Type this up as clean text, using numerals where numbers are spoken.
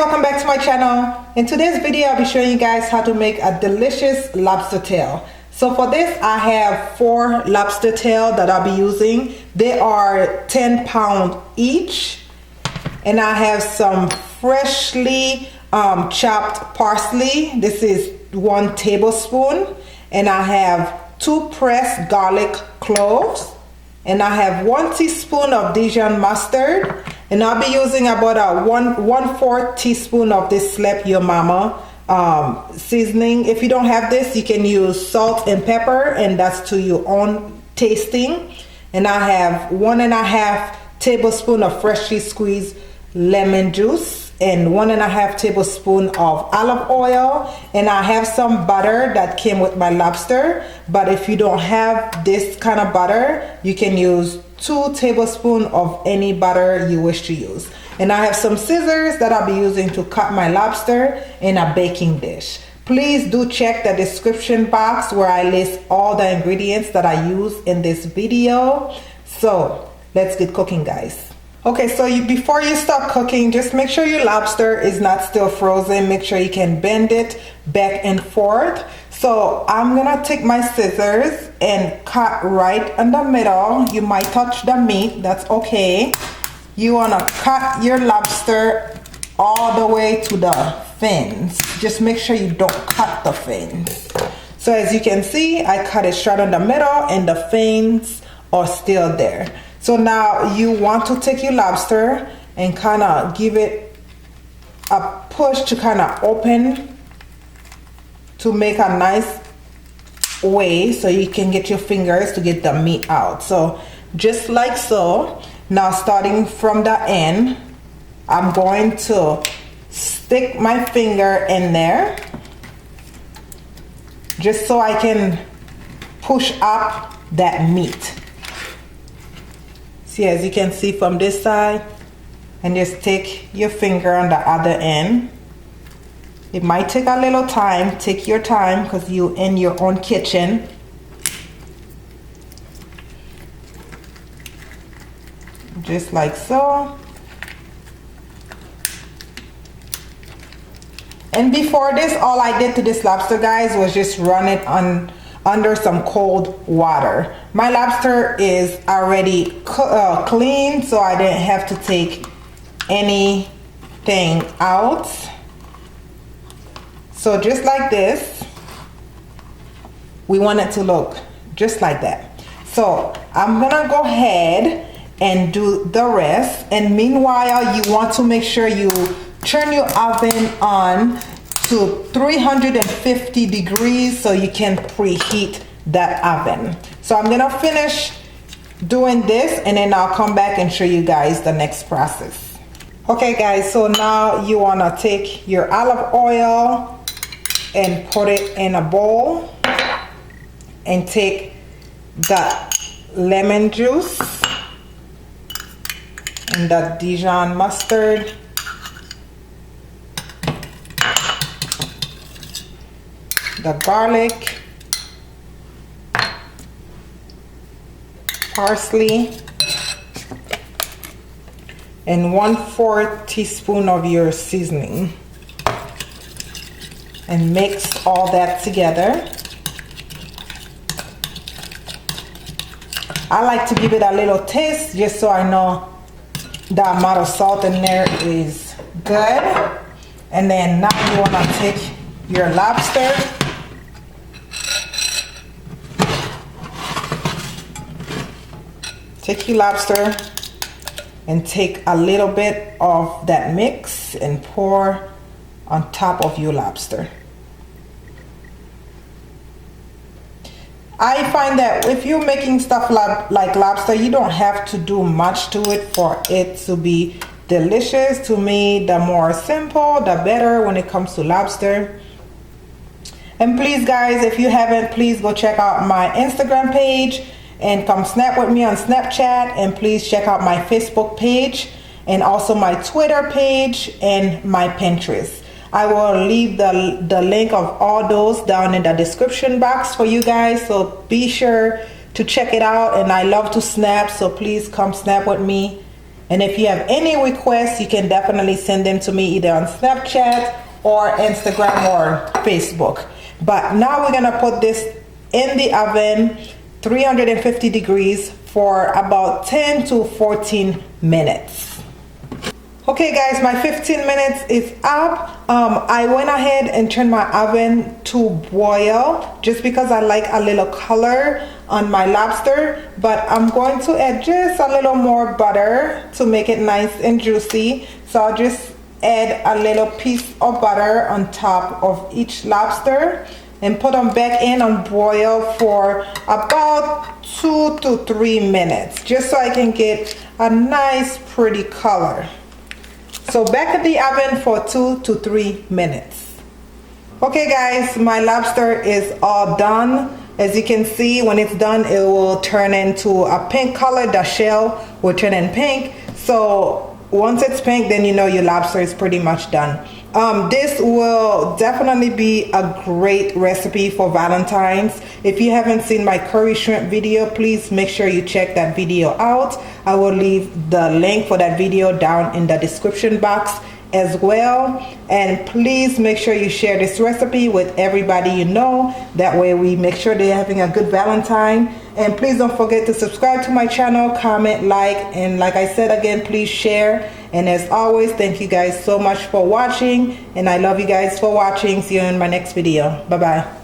welcome back to my channel. In today's video I'll be showing you guys how to make a delicious lobster tail. So for this I have 4 lobster tail that I'll be using. They are 10 pounds each, and I have some freshly chopped parsley. This is 1 tablespoon, and I have 2 pressed garlic cloves, and I have 1 teaspoon of Dijon mustard, and I'll be using about a 1/4 teaspoon of this Slap Your Mama seasoning. If you don't have this, you can use salt and pepper, and that's to your own tasting. And I have 1.5 tablespoon of freshly squeezed lemon juice, and 1.5 tablespoon of olive oil, and I have some butter that came with my lobster. But if you don't have this kind of butter, you can use 2 tablespoons of any butter you wish to use. And I have some scissors that I'll be using to cut my lobster in a baking dish. Please do check the description box where I list all the ingredients that I use in this video. So let's get cooking, guys. Okay, so before you start cooking, just make sure your lobster is not still frozen. Make sure you can bend it back and forth. So I'm gonna take my scissors and cut right in the middle. You might touch the meat, that's okay. You wanna cut your lobster all the way to the fins. Just make sure you don't cut the fins. So as you can see, I cut it straight in the middle and the fins are still there. So now you want to take your lobster and kind of give it a push to kind of open to make a nice way so you can get your fingers to get the meat out. So just like so. Now starting from the end, I'm going to stick my finger in there just so I can push up that meat. See, as you can see from this side, and just take your finger on the other end. It might take a little time. Take your time because you're in your own kitchen. Just like so. And before this, all I did to this lobster, guys, was just run it under some cold water. My lobster is already clean, so I didn't have to take anything out. So just like this, we want it to look just like that. So I'm gonna go ahead and do the rest, and meanwhile you want to make sure you turn your oven on to 350 degrees so you can preheat that oven. So I'm gonna finish doing this, and then I'll come back and show you guys the next process. Okay guys, so now you wanna take your olive oil and put it in a bowl, and take the lemon juice and the Dijon mustard, the garlic, parsley, and 1/4 teaspoon of your seasoning, and mix all that together. I like to give it a little taste just so I know the amount of salt in there is good. And then now you want to take your lobster, and take a little bit of that mix and pour on top of your lobster. I find that if you're making stuff like lobster, you don't have to do much to it for it to be delicious. To me, the more simple, the better when it comes to lobster. And please guys, if you haven't, please go check out my Instagram page and come snap with me on Snapchat, and please check out my Facebook page and also my Twitter page and my Pinterest. I will leave the link of all those down in the description box for you guys, so be sure to check it out. And I love to snap, so please come snap with me And if you have any requests, you can definitely send them to me either on Snapchat or Instagram or Facebook. But now we're gonna put this in the oven, 350 degrees for about 10 to 14 minutes. Okay guys, my 15 minutes is up. I went ahead and turned my oven to boil just because I like a little color on my lobster, but I'm going to add just a little more butter to make it nice and juicy. So I'll just add a little piece of butter on top of each lobster and put them back in on boil for about 2 to 3 minutes, just so I can get a nice pretty color. So back in the oven for 2 to 3 minutes. Okay guys, my lobster is all done. As you can see, when it's done, it will turn into a pink color. The shell will turn in pink. So once it's pink, then you know your lobster is pretty much done. This will definitely be a great recipe for Valentine's. If you haven't seen my curry shrimp video, please make sure you check that video out. I will leave the link for that video down in the description box as well. And please make sure you share this recipe with everybody you know. That way we make sure they're having a good Valentine. And please don't forget to subscribe to my channel, comment, like, and like I said again, please share. And as always, thank you guys so much for watching, and I love you guys for watching. See you in my next video. Bye bye.